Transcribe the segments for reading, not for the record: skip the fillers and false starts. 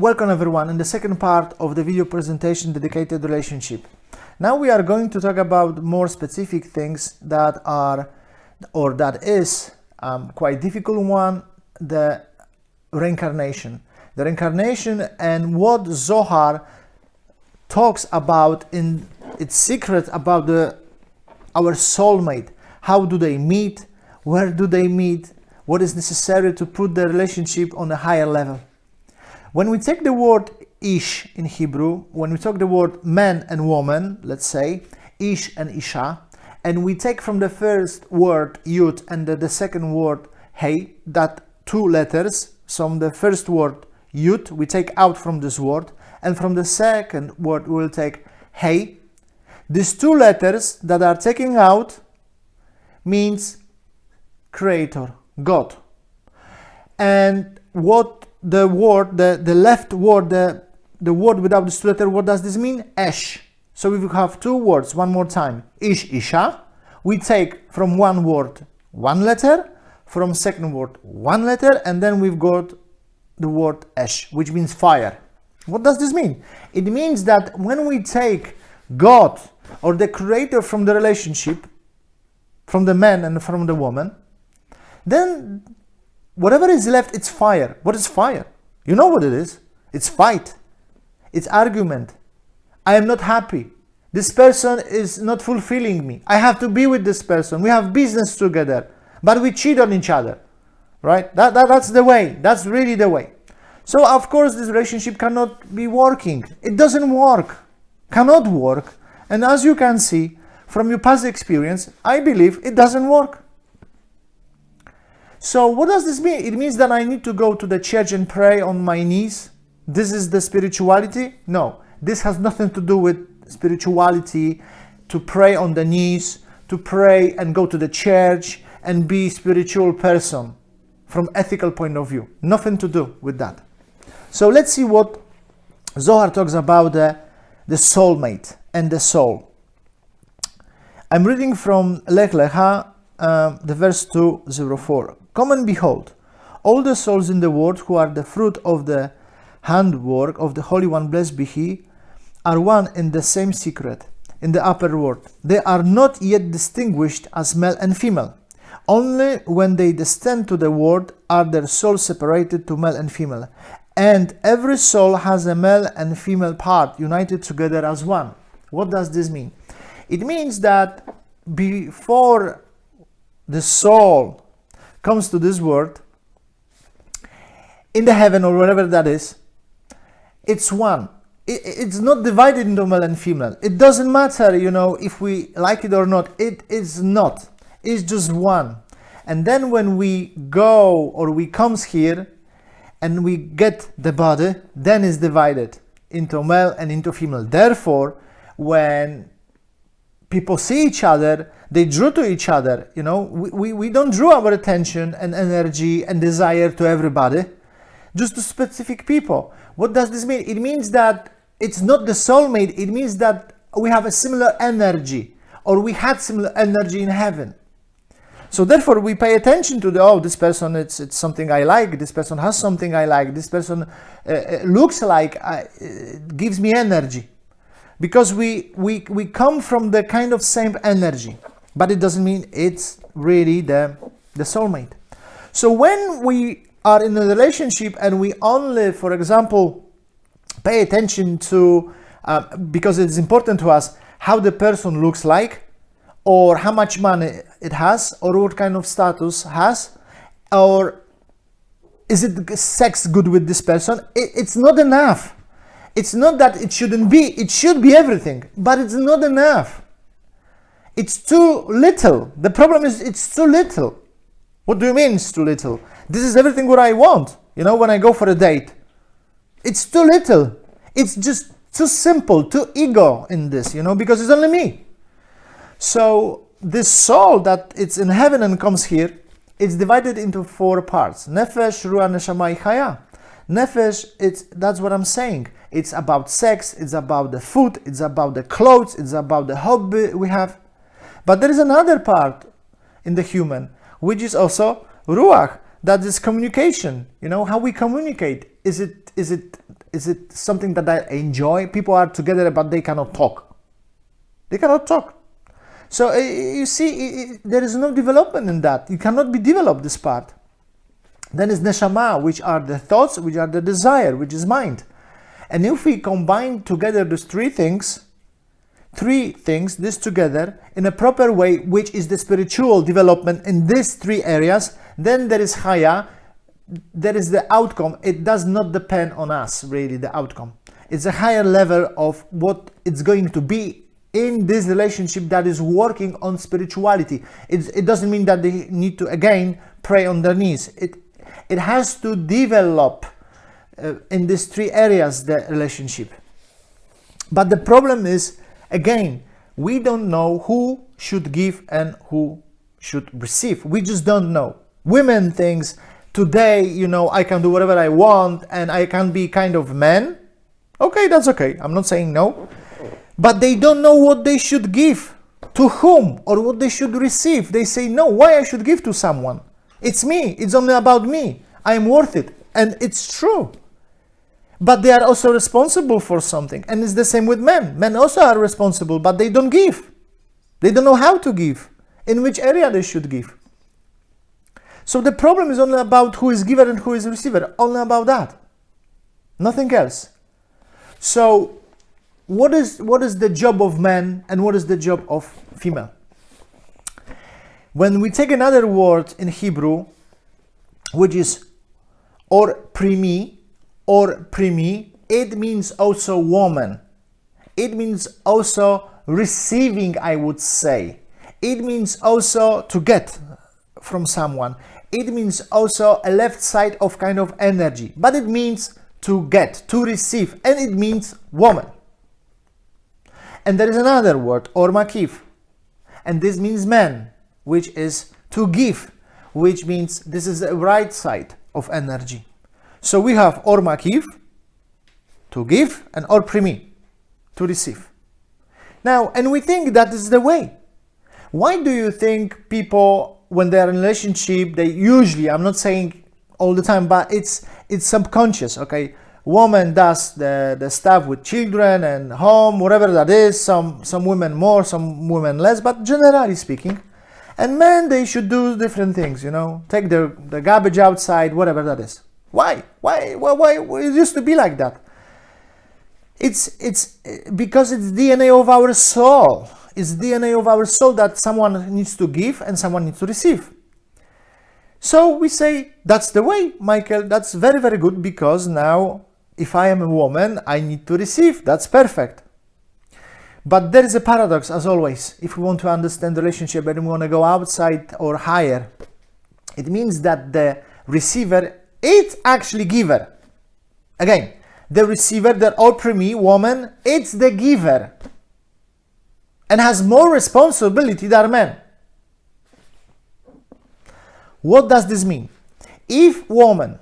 Welcome everyone in the second part of the video presentation dedicated relationship. Now we are going to talk about more specific things that are, or that is quite difficult one, the reincarnation. The reincarnation and what Zohar talks about in its secret about our soulmate. How do they meet? Where do they meet? What is necessary to put the relationship on a higher level? When we take the word ish in Hebrew, when we talk the word man and woman, let's say, ish and isha, and we take from the first word yud and the second word hey, that two letters, from the first word yud, we take out from this word, and from the second word we will take hey. These two letters that are taken out means creator, God. And what the word, the left word, the word without this two letter, what does this mean? Esh. So we will have two words one more time. Ish, isha. We take from one word one letter, from second word one letter, and then we've got the word esh, which means fire. What does this mean? It means that when we take God or the creator from the relationship, from the man and from the woman, then whatever is left, it's fire. What is fire? You know what it is. It's fight. It's argument. I am not happy. This person is not fulfilling me. I have to be with this person. We have business together, but we cheat on each other. Right? That's the way. That's really the way. So of course this relationship cannot be working. It doesn't work. Cannot work. And as you can see from your past experience, I believe it doesn't work. So what does this mean? It means that I need to go to the church and pray on my knees. This is the spirituality? No, this has nothing to do with spirituality, to pray on the knees, to pray and go to the church and be a spiritual person from ethical point of view. Nothing to do with that. So let's see what Zohar talks about the soulmate and the soul. I'm reading from Lech Lecha, the verse 204. Come and behold, all the souls in the world who are the fruit of the handwork of the Holy One, blessed be He, are one in the same secret, in the upper world. They are not yet distinguished as male and female. Only when they descend to the world are their souls separated to male and female. And every soul has a male and female part united together as one. What does this mean? It means that before the soul comes to this world, in the heaven or wherever that is, it's one. It's not divided into male and female. It doesn't matter, if we like it or not. It is not. It's just one. And then when we go or we comes here and we get the body, then it's divided into male and into female. Therefore, when people see each other, they drew to each other. We don't draw our attention and energy and desire to everybody, just to specific people. What does this mean? It means that it's not the soulmate. It means that we have a similar energy, or we had similar energy in heaven. So therefore we pay attention to this person, it's something I like, this person has something I like, this person looks like, gives me energy. Because we come from the kind of same energy, but it doesn't mean it's really the soulmate. So when we are in a relationship and we only, for example, pay attention to, because it's important to us, how the person looks like, or how much money it has, or what kind of status has, or is it sex good with this person, it's not enough. It's not that it shouldn't be, it should be everything, but it's not enough. It's too little. The problem is it's too little. What do you mean it's too little? This is everything what I want, when I go for a date. It's too little. It's just too simple, too ego in this, because it's only me. So this soul that it's in heaven and comes here, it's divided into 4 parts. Nefesh, Ruach, Neshama, Chaya. Nefesh, that's what I'm saying. It's about sex, it's about the food, it's about the clothes, it's about the hobby we have. But there is another part in the human, which is also Ruach, that is communication. How we communicate. Is it Is it something that I enjoy? People are together, but they cannot talk. They cannot talk. So you see, there is no development in that. You cannot be developed, this part. Then is neshama, which are the thoughts, which are the desire, which is mind. And if we combine together these three things, this together in a proper way, which is the spiritual development in these three areas, then there is chaya, there is the outcome. It does not depend on us, really, the outcome. It's a higher level of what it's going to be in this relationship that is working on spirituality. It doesn't mean that they need to, again, pray on their knees. It has to develop in these three areas, the relationship. But the problem is, again, we don't know who should give and who should receive. We just don't know. Women thinks, today, you know, I can do whatever I want and I can be kind of man. Okay, that's okay. I'm not saying no. But they don't know what they should give, to whom, or what they should receive. They say, no, why I should give to someone? It's me. It's only about me. I am worth it. And it's true. But they are also responsible for something. And it's the same with men. Men also are responsible, but they don't give. They don't know how to give, in which area they should give. So the problem is only about who is giver and who is receiver. Only about that. Nothing else. So what is the job of man and what is the job of female? When we take another word in Hebrew, which is or primi, it means also woman. It means also receiving, I would say. It means also to get from someone. It means also a left side of kind of energy. But it means to get, to receive. And it means woman. And there is another word, or makiv. And this means man, which is to give. Which means this is the right side of energy. So we have or makiv, to give, and or primi, to receive. Now, and we think that is the way. Why do you think people, when they are in a relationship, they usually, I'm not saying all the time, but it's subconscious, okay? Woman does the stuff with children and home, whatever that is, some women more, some women less, but generally speaking. And men, they should do different things, you know, take the garbage outside, whatever that is. Why? It used to be like that. It's because it's DNA of our soul. It's DNA of our soul that someone needs to give and someone needs to receive. So we say, that's the way, Michael, that's very, very good, because now if I am a woman, I need to receive. That's perfect. But there is a paradox, as always, if we want to understand the relationship and we want to go outside or higher. It means that the receiver is actually giver. Again, the receiver, the all-primi woman, it's the giver and has more responsibility than men. What does this mean? If woman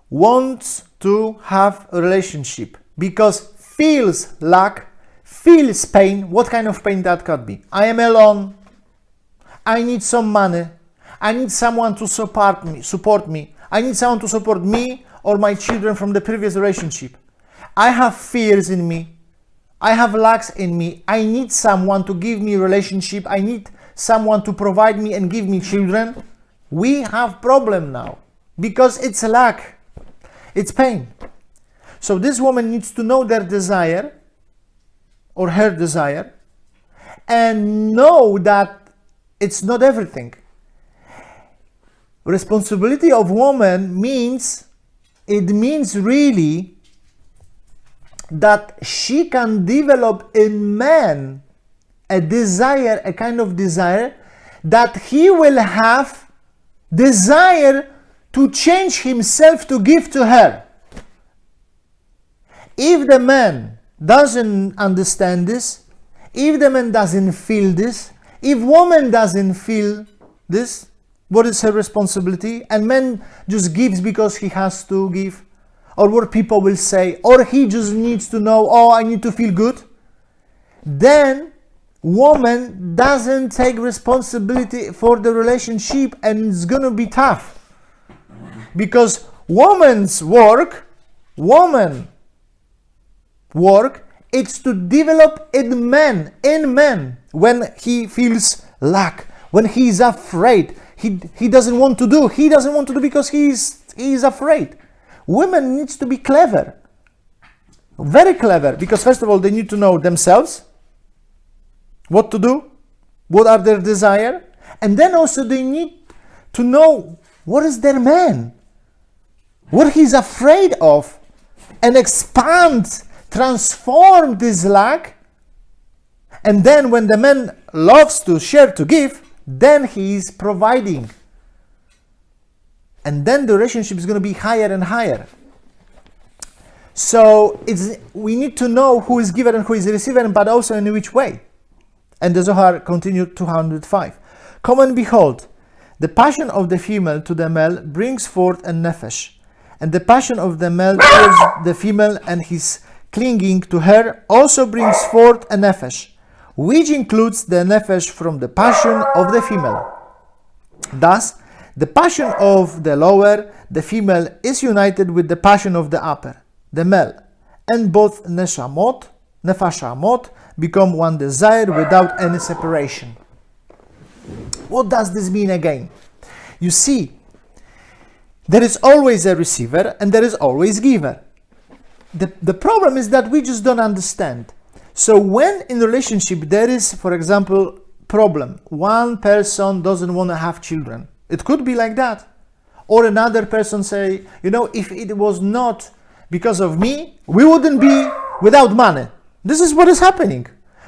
wants to have a relationship because feels lack, feels pain, what kind of pain that could be? I am alone, I need some money, I need someone to support me, I need someone to support me or my children from the previous relationship. I have fears in me, I have lacks in me, I need someone to give me a relationship, I need someone to provide me and give me children. We have problem now because it's a lack, it's pain. So this woman needs to know their desire or her desire and know that it's not everything. Responsibility of woman means really that she can develop in man a desire, a kind of desire that he will have desire to change himself to give to her. If the man doesn't understand this, if the man doesn't feel this, if woman doesn't feel this, what is her responsibility? And man just gives because he has to give, or what people will say, or he just needs to know, oh, I need to feel good. Then woman doesn't take responsibility for the relationship and it's gonna be tough. Because Woman's work, woman work, it's to develop in man, when he feels lack, when he's afraid, he doesn't want to do, because he's afraid. Women needs to be clever, very clever, because first of all, they need to know themselves, what to do, what are their desire, and then also they need to know what is their man, what he's afraid of, and expand, transform this lack. And then when the man loves to share, to give, then he is providing. And then the relationship is going to be higher and higher. So we need to know who is giver and who is receiver, but also in which way. And the Zohar continued 205. Come and behold, the passion of the female to the male brings forth a nefesh, and the passion of the male towards the female and his clinging to her also brings forth a nefesh, which includes the nefesh from the passion of the female. Thus, the passion of the lower, the female, is united with the passion of the upper, the male, and both nefashamot become one desire without any separation. What does this mean again? You see, there is always a receiver and there is always giver. The problem is that we just don't understand. So when in a relationship there is, for example, problem, one person doesn't want to have children, it could be like that. Or another person say, if it was not because of me, we wouldn't be without money. This is what is happening.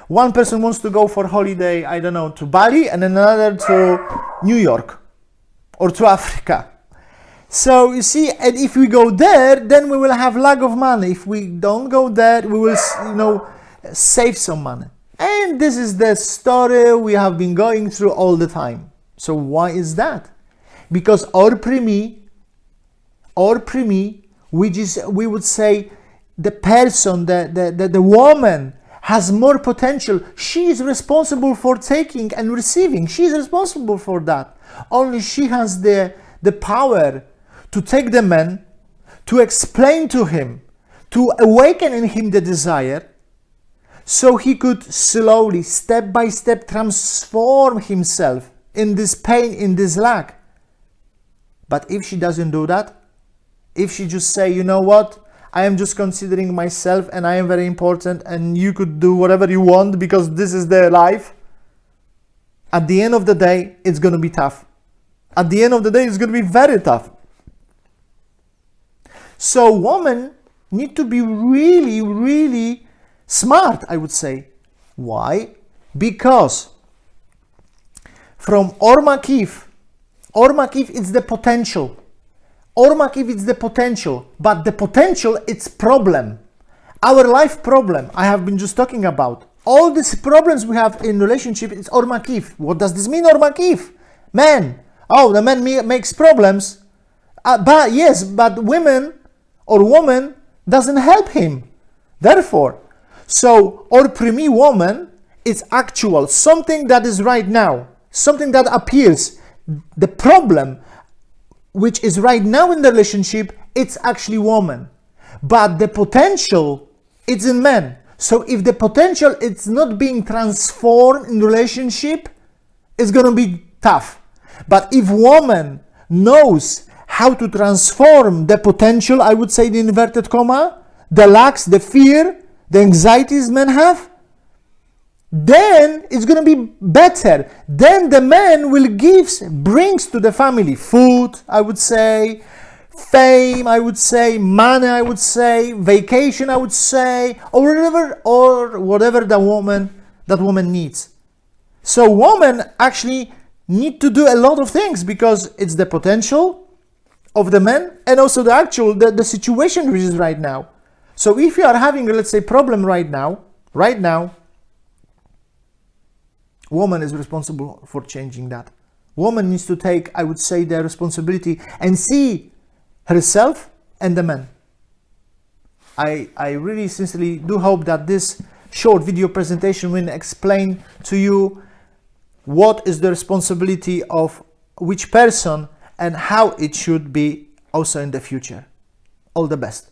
One person wants to go for holiday, I don't know, to Bali, and another to New York or to Africa. So you see, and if we go there, then we will have lack of money. If we don't go there, we will, save some money. And this is the story we have been going through all the time. So why is that? Because or primi, which is, we would say, the person, the woman has more potential. She is responsible for taking and receiving. She is responsible for that. Only she has the power to take the man, to explain to him, to awaken in him the desire, so he could slowly, step by step, transform himself in this pain, in this lack. But if she doesn't do that, if she just say, you know what, I am just considering myself and I am very important and you could do whatever you want because this is their life, at the end of the day, it's going to be tough. At the end of the day, it's going to be very tough. So women need to be really, really smart, I would say. Why? Because from Or Makif is the potential. Or Makif is the potential, but the potential, it's problem. Our life problem, I have been just talking about. All these problems we have in relationship, it's Or Makif. What does this mean, Or Makif? Man. Oh, the man makes problems. But women or woman doesn't help him. Therefore, so Or Primi woman is actual, something that is right now, something that appears. The problem which is right now in the relationship, it's actually woman. But the potential, it's in men. So if the potential is not being transformed in relationship, it's going to be tough. But if woman knows how to transform the potential, I would say the inverted comma, the lacks, the fear, the anxieties men have, then it's going to be better. Then the man brings to the family food, I would say, fame, I would say, money, I would say, vacation, I would say, or whatever that woman needs. So women actually need to do a lot of things because it's the potential of the man and also the actual, the situation which is right now. So if you are having, let's say, problem right now, woman is responsible for changing that. Woman needs to take, I would say, the responsibility and see herself and the man. I really sincerely do hope that this short video presentation will explain to you what is the responsibility of which person and how it should be also in the future. All the best.